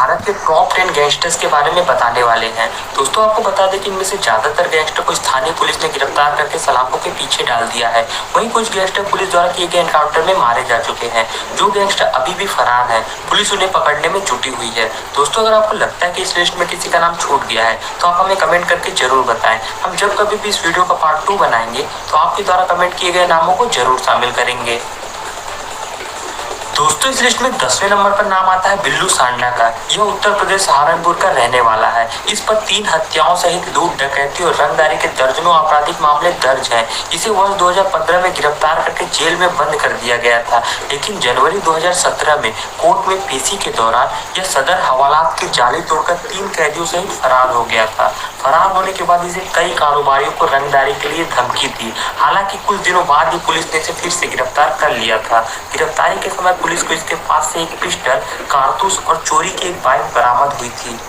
भारत के top 10 gangsters के बारे में बताने वाले हैं। दोस्तों आपको बता दें कि इनमें से ज्यादातर गैंगस्टर को स्थानीय पुलिस ने गिरफ्तार करके सलाखों के पीछे डाल दिया है। वहीं कुछ गैंगस्टर पुलिस द्वारा किए गए एनकाउंटर में मारे जा चुके हैं। जो गैंगस्टर अभी भी फरार है, पुलिस उन्हें पकड़ने में जुटी हुई है। दोस्तों अगर आपको लगता है कि इस लिस्ट में किसी का नाम छूट गया है तो आप हमें कमेंट करके जरूर बताएं। हम जब कभी भी इस वीडियो का पार्ट 2 बनाएंगे तो आपके द्वारा कमेंट किए गए नामों को जरूर शामिल करेंगे। दोस्तों इस लिस्ट में 10वें नंबर पर नाम आता है बिल्लू सांडा का। यह उत्तर प्रदेश सहारनपुर का रहने वाला है। इस पर 3 हत्याओं सहित लूट, डकैती और रंगदारी के दर्जनों आपराधिक मामले दर्ज हैं। इसे वर्ष 2015 में गिरफ्तार करके जेल में बंद कर दिया गया था, लेकिन जनवरी 2017 में कोर्ट में पेशी के दौरान यह सदर हवालात की जाली तोड़कर 3 कैदियों सहित फरार हो गया था। फरार होने के बाद इसे कई कारोबारियों को रंगदारी के लिए धमकी दी। हालांकि कुछ दिनों बाद ही पुलिस ने इसे फिर से गिरफ्तार कर लिया था। गिरफ्तारी के समय पुलिस को इसके पास से एक पिस्टल, कारतूस और चोरी की एक बाइक बरामद हुई थी।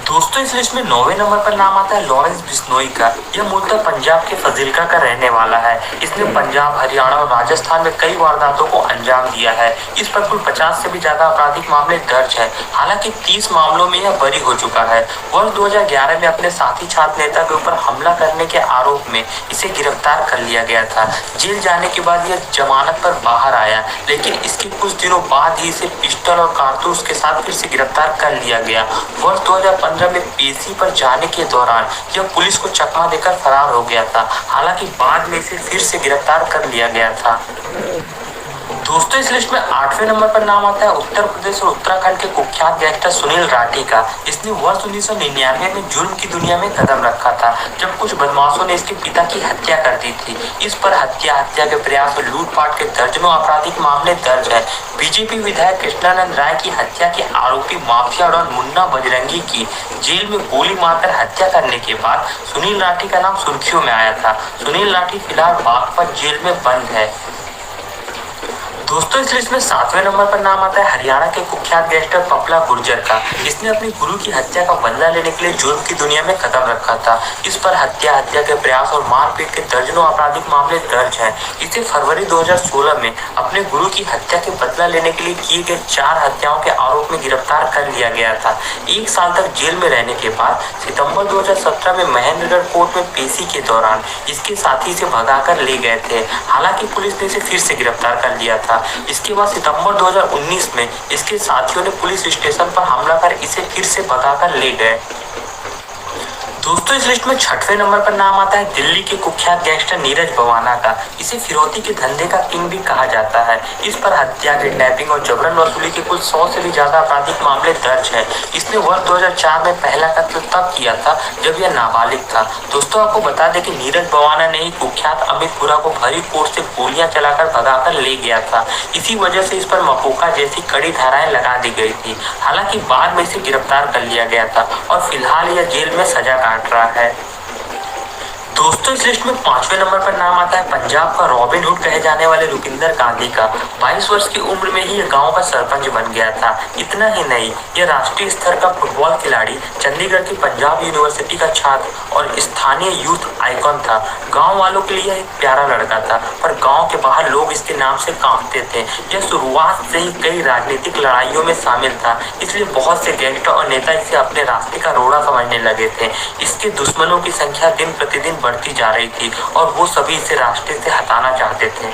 दोस्तों इस लिस्ट में 9वें नंबर पर नाम आता है लॉरेंस बिश्नोई का। यह मूलतः पंजाब के फाजिल्का का रहने वाला है। इसने पंजाब, हरियाणा और राजस्थान में कई वारदातों को अंजाम दिया है। इस पर कुल 50 से भी ज्यादा आपराधिक मामले दर्ज हैं। हालांकि 30 मामलों में यह बरी हो चुका है। वर्ष 2011 में अपने साथी छात्र नेता के ऊपर हमला करने के आरोप में इसे गिरफ्तार कर लिया गया था। जेल जाने के बाद यह जमानत पर बाहर आया, लेकिन इसके कुछ दिनों बाद ही इसे पिस्टल और कारतूस के साथ फिर से गिरफ्तार कर लिया गया। वर्ष 2015 में पेशी पर जाने के दौरान यह पुलिस को चकमा देकर फरार हो गया था। हालांकि बाद में इसे फिर से गिरफ्तार कर लिया गया था। दोस्तों इस लिस्ट में 8वें नंबर पर नाम आता है उत्तर प्रदेश और उत्तराखंड के कुख्यात गैंगस्टर सुनील राठी का। इसने वर्ष 1999 में जुर्म की दुनिया में कदम रखा था, जब कुछ बदमाशों ने इसके पिता की हत्या कर दी थी। इस पर हत्या के प्रयास और लूटपाट के दर्जनों आपराधिक मामले दर्ज है। बीजेपी विधायक कृष्णानंद राय की हत्या के आरोपी माफिया डॉन मुन्ना बजरंगी की जेल में गोली मारकर हत्या करने के बाद सुनील राठी का नाम सुर्खियों में आया था। सुनील राठी फिलहाल बागपत जेल में बंद है। दोस्तों इस लिस्ट में 7वें नंबर पर नाम आता है हरियाणा के कुख्यात गैंगस्टर पपला गुर्जर का। इसने अपनी गुरु की हत्या का बदला लेने के लिए जुर्म की दुनिया में कदम रखा था। इस पर हत्या के प्रयास और मारपीट के दर्जनों आपराधिक मामले दर्ज हैं। इसे फरवरी 2016 में अपने गुरु की हत्या के बदला लेने के लिए किए गए 4 हत्याओं के आरोप में गिरफ्तार कर लिया गया था। 1 साल तक जेल में रहने के बाद सितंबर 2017 में महेंद्रगढ़ कोर्ट में पेशी के दौरान इसके साथी इसे भगाकर ले गए थे। हालांकि पुलिस ने इसे फिर से गिरफ्तार कर लिया था। इसके बाद सितंबर 2019 में इसके साथियों ने पुलिस स्टेशन पर हमला कर इसे फिर से भगाकर ले गए। दोस्तों इस लिस्ट में 6वें नंबर पर नाम आता है दिल्ली के कुख्यात गैंगस्टर नीरज भवाना का। इसे फिरौती के धंधे का किंग भी कहा जाता है। इस पर हत्या, किडनैपिंग और जबरन वसूली के कुल 100 से भी ज्यादा आपराधिक मामले दर्ज हैं। इसने वर्ष 2004 में पहला कत्ल तब किया था जब यह नाबालिग था। दोस्तों आपको बता दें कि नीरज भवाना ने ही कुख्यात अमितपुरा को भरी कोर्ट से गोलियां चलाकर भगाकर ले गया था। इसी वजह से इस पर मपोका जैसी कड़ी धाराएं लगा दी गई थी। हालांकि बाद में इसे गिरफ्तार कर लिया गया था और फिलहाल यह जेल में सजा काट रहा है। दोस्तों इस लिस्ट में 5वें नंबर पर नाम आता है पंजाब का रॉबिन हुड कहे जाने वाले रुपिंदर गांधी का। 22 वर्ष की उम्र में ही यह गांव का सरपंच बन गया था। इतना ही नहीं, यह राष्ट्रीय स्तर का फुटबॉल खिलाड़ी, चंडीगढ़ की पंजाब यूनिवर्सिटी का छात्र और स्थानीय यूथ आइकॉन था। गांव वालों के लिए एक प्यारा लड़का था, पर गांव के बाहर लोग इसके नाम से कांपते थे। यह शुरुआत से ही कई राजनीतिक लड़ाइयों में शामिल था, इसलिए बहुत से गैंगस्टर और नेता इसे अपने रास्ते का रोड़ा समझने लगे थे। इसके दुश्मनों की संख्या दिन प्रतिदिन बढ़ती जा रही थी और वो सभी इसे रास्ते से हटाना चाहते थे।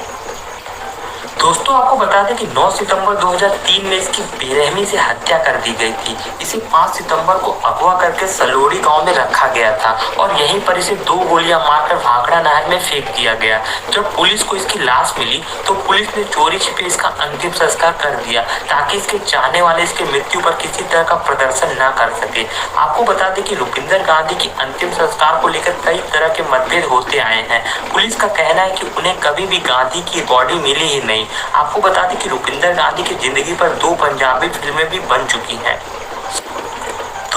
दोस्तों आपको बता दें कि 9 सितंबर 2003 में इसकी बेरहमी से हत्या कर दी गई थी। इसे 5 सितंबर को अगवा करके सलोड़ी गांव में रखा गया था और यहीं पर इसे 2 गोलियां मारकर भाखड़ा नहर में फेंक दिया गया। जब पुलिस को इसकी लाश मिली तो पुलिस ने चोरी छिपे इसका अंतिम संस्कार कर दिया, ताकि इसके चाहने वाले इसकी मृत्यु पर किसी तरह का प्रदर्शन न कर सके। आपको बता दें कि रुपिंदर गांधी की अंतिम संस्कार को लेकर कई तरह के मतभेद होते आए हैं। पुलिस का कहना है कि उन्हें कभी भी गांधी की बॉडी मिली ही नहीं। आपको बता दें कि रुपिंदर गांधी की जिंदगी पर 2 पंजाबी फिल्में भी बन चुकी हैं।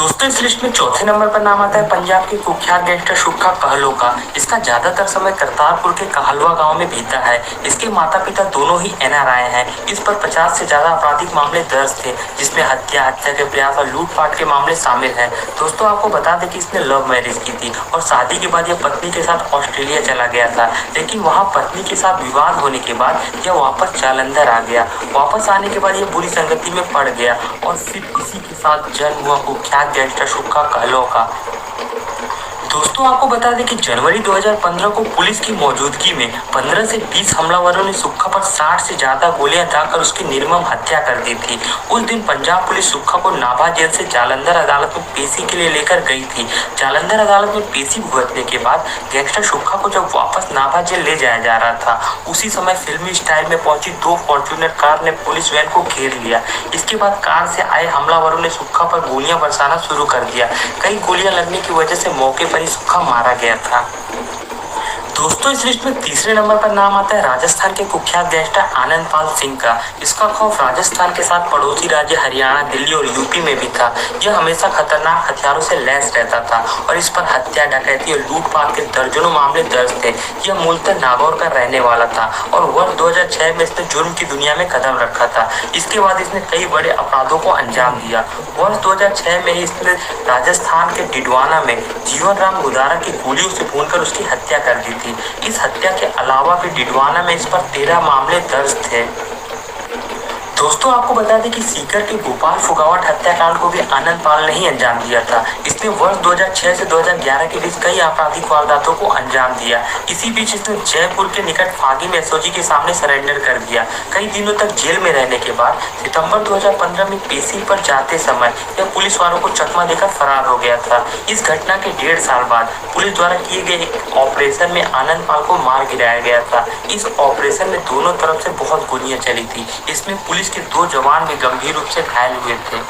दोस्तों इस लिस्ट में चौथे नंबर पर नाम आता है पंजाब के कुख्यात गैंगस्टर सुक्खा कहलो का। इसका ज्यादातर समय करतारपुर के कहलवा गांव में बीता है। इसके माता पिता दोनों ही एनआरआई हैं। इस पर 50 से ज्यादा आपराधिक मामले दर्ज थे, जिसमें हत्या के प्रयास और लूटपाट के मामले शामिल हैं। दोस्तों आपको बता दें कि इसने लव मैरिज की थी और शादी के बाद यह पत्नी के साथ ऑस्ट्रेलिया चला गया था, लेकिन वहाँ पत्नी के साथ विवाद होने के बाद यह वापस जालंधर आ गया। वापस आने के बाद यह बुरी संगति में पड़ गया और फिर इसी के साथ जन्म हुआ कुख्यात गैंगस्टर सुक्खा कहलो का। दोस्तों आपको बता दें कि जनवरी 2015 को पुलिस की मौजूदगी में 15 से 20 हमलावरों ने सुक्खा पर 60 से ज्यादा गोलियां दागकर उसकी निर्मम हत्या कर दी थी। उस दिन पंजाब पुलिस सुक्खा को नाभा जेल से जालंधर अदालत में पेशी के लिए लेकर गई थी। जालंधर अदालत में पेशी भुगतने के बाद गैंगस्टर सुक्खा को जब वापस नाभा जेल ले जाया जा रहा था, उसी समय फिल्मी स्टाइल में पहुंची 2 फॉर्च्यूनर कार ने पुलिस वैन को घेर लिया। इसके बाद कार से आए हमलावरों ने सुक्खा पर गोलियां बरसाना शुरू कर दिया। कई गोलियां लगने की वजह से मौके पर सुक्खा मारा गया था। दोस्तों इस लिस्ट में तीसरे नंबर पर नाम आता है राजस्थान के कुख्यात गैंगस्टर आनंदपाल सिंह का। इसका खौफ राजस्थान के साथ पड़ोसी राज्य हरियाणा, दिल्ली और यूपी में भी था। यह हमेशा खतरनाक हथियारों से लैस रहता था और इस पर हत्या, डकैती और लूटपाट के दर्जनों मामले दर्ज थे। यह मूलतः नागौर का रहने वाला था और वर्ष 2006 में इसने जुर्म की दुनिया में कदम रखा था। इसके बाद इसने कई बड़े अपराधों को अंजाम दिया। वर्ष 2006 में ही इसने राजस्थान के डिडवाना में जीवन राम गुदारा की गोलियों से भूनकर उसकी हत्या कर दी थी। इस हत्या के अलावा भी डिडवाना में इस पर 13 मामले दर्ज थे। दोस्तों आपको बता दें कि सीकर के गोपाल फुगावट हत्याकांड को भी आनंदपाल ने ही अंजाम दिया था। इसने वर्ष 2006 से 2011 के बीच कई आपराधिक वारदातों को अंजाम दिया। इसी बीच इसने जयपुर के निकट फागी में एसओजी के सामने सरेंडर कर दिया। कई दिनों तक जेल में रहने के बाद सितंबर 2015 में पेशी पर जाते समय यह पुलिस वालों को चकमा देकर फरार हो गया था। इस घटना के 1.5 साल बाद पुलिस द्वारा किए गए एक ऑपरेशन में आनंदपाल को मार गिराया गया था। इस ऑपरेशन में दोनों तरफ से बहुत गोलियां चली थी। इसमें पुलिस के 2 जवान भी गंभीर रूप से घायल हुए थे।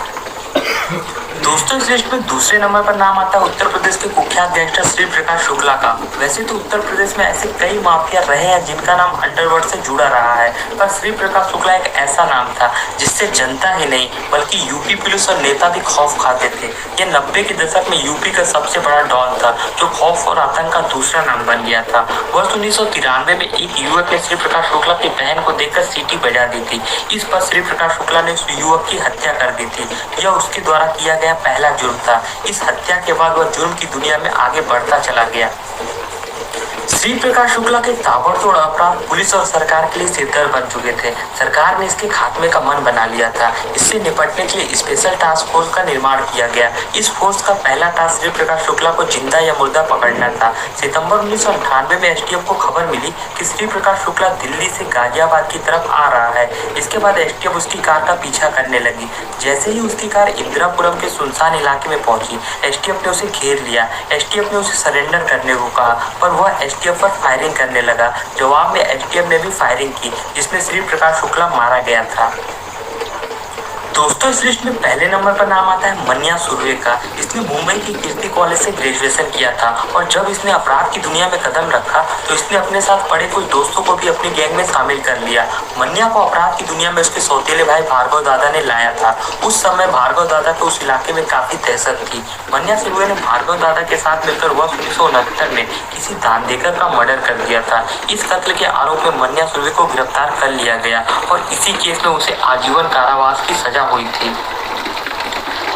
दोस्तों इस लिस्ट में दूसरे नंबर पर नाम आता है उत्तर प्रदेश के कुख्यात गैंगस्टर श्री प्रकाश शुक्ला का। वैसे तो उत्तर प्रदेश में ऐसे कई माफिया रहे हैं जिनका नाम अंडरवर्ल्ड से जुड़ा रहा है, पर श्री प्रकाश शुक्ला एक ऐसा नाम था जिससे जनता ही नहीं बल्कि यूपी पुलिस और नेता भी खौफ खाते थे। यह 90 के दशक में यूपी का सबसे बड़ा डॉन था जो खौफ और आतंक का दूसरा नाम बन गया था। वर्ष 1993 में एक युवक ने श्री प्रकाश शुक्ला की बहन को देखकर सीटी बजा दी थी। इस पर श्री प्रकाश शुक्ला ने उस युवक की हत्या कर दी थी। यह उसके द्वारा किया गया पहला जुर्म था। इस हत्या के बाद वह जुर्म की दुनिया में आगे बढ़ता चला गया। श्री प्रकाश शुक्ला के ताबड़तोड़ अपराध पुलिस और सरकार के लिए सिरदर्द बन चुके थे। सरकार ने इसके खात्मे का मन बना लिया था। इससे निपटने के लिए स्पेशल टास्क फोर्स का निर्माण किया गया। इस फोर्स का पहला टास्क श्री प्रकाश शुक्ला को जिंदा या मुर्दा पकड़ना था। सितंबर 1998 में एसटीएफ को खबर मिली कि श्री प्रकाश शुक्ला दिल्ली से गाजियाबाद की तरफ आ रहा है। इसके बाद एसटीएफ उसकी कार का पीछा करने लगी। जैसे ही उसकी कार इंदिरापुरम के सुनसान इलाके में पहुंची, एसटीएफ ने उसे घेर लिया। एसटीएफ ने उसे सरेंडर करने को कहा, पर वह एसटीएफ पर फायरिंग करने लगा। जवाब में एसटीएफ ने भी फायरिंग की, जिसमें श्री प्रकाश शुक्ला मारा गया था। दोस्तों इस लिस्ट में पहले नंबर पर नाम आता है मन्या सुर्वे का। इसने मुंबई की कीर्ति कॉलेज से ग्रेजुएशन किया था और जब इसने अपराध की दुनिया में कदम रखा तो इसने अपने साथ पढ़े कुछ दोस्तों को भी अपनी गैंग में शामिल कर लिया। मन्या को अपराध की दुनिया में उसके सौतेले भाई भार्गव दादा ने लाया था। उस समय भार्गव दादा को उस इलाके में काफी दहशत थी। मन्या सुर्वे ने भार्गव दादा के साथ मिलकर वर्ष 1969 में किसी दानदेकर का मर्डर कर दिया था। इस कत्ल के आरोप में मन्या सुर्वे को गिरफ्तार कर लिया गया और इसी केस में उसे आजीवन कारावास की सजा हुई थी।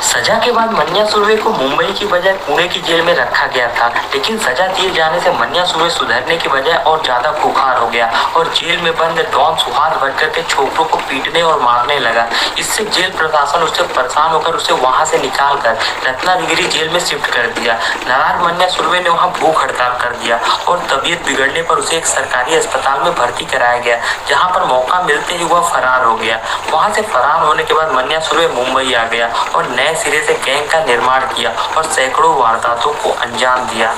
सजा के बाद मन्या सुर्वे को मुंबई की बजाय पुणे की जेल में रखा गया था, लेकिन सजा दिए जाने से मन्या सुर्वे सुधरने की बजाय और ज्यादा खुखार हो गया और जेल में बंद डॉन सुहास भटकर के छोकरों को पीटने और मारने लगा। इससे जेल प्रशासन उससे परेशान होकर उसे वहां से निकालकर रत्नागिरी जेल में शिफ्ट कर दिया। नाराज मन्या सुर्वे ने वहां भूख हड़ताल कर दिया और तबीयत बिगड़ने पर उसे एक सरकारी अस्पताल में भर्ती कराया गया, जहाँ पर मौका मिलते ही वह फरार हो गया। वहां से फरार होने के बाद मन्या सुर्वे मुंबई आ गया और नए सिरे से गैंग का निर्माण किया और सैकड़ों वारदातों को अंजाम दिया।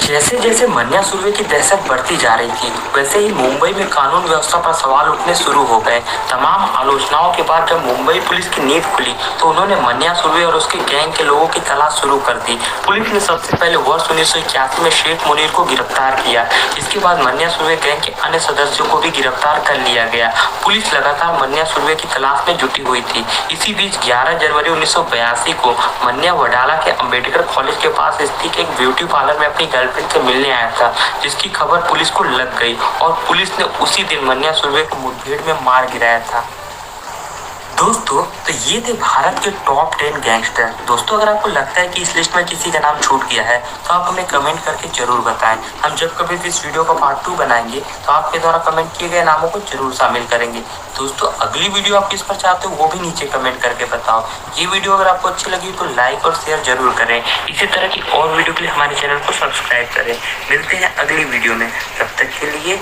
जैसे जैसे मन्या सुरवे की दहशत बढ़ती जा रही थी, वैसे ही मुंबई में कानून व्यवस्था पर सवाल उठने शुरू हो गए। तमाम आलोचनाओं के बाद जब मुंबई पुलिस की नींद खुली तो उन्होंने मन्या सुरवे और उसके गैंग के लोगों की तलाश शुरू कर दी। पुलिस ने सबसे पहले वर्ष 1981 में शेख मुनीर को गिरफ्तार किया। इसके बाद मन्या सुरवे गैंग के अन्य सदस्यों को भी गिरफ्तार कर लिया गया। पुलिस लगातार मन्या सुरवे की तलाश में जुटी हुई थी। इसी बीच 11 जनवरी 1982 को मन्या वडाला के अंबेडकर कॉलेज के पास स्थित एक ब्यूटी पार्लर में अपनी गर्लफ्रेंड से मिलने आया था, जिसकी खबर पुलिस को लग गई और पुलिस ने उसी दिन मन्या सुरवे को मुठभेड़ में मार गिराया था। दोस्तों, तो ये थे भारत के टॉप 10 गैंगस्टर। दोस्तों, अगर आपको लगता है कि इस लिस्ट में किसी का नाम छूट गया है तो आप हमें कमेंट करके जरूर बताएं। हम जब कभी भी इस वीडियो का पार्ट 2 बनाएंगे तो आपके द्वारा कमेंट किए गए नामों को जरूर शामिल करेंगे। दोस्तों, अगली वीडियो आप किस पर चाहते हो वो भी नीचे कमेंट करके बताओ। ये वीडियो अगर आपको अच्छी लगी तो लाइक और शेयर जरूर करें। इसी तरह की और वीडियो के लिए हमारे चैनल को सब्सक्राइब करें। मिलते हैं अगली वीडियो में, तब तक के लिए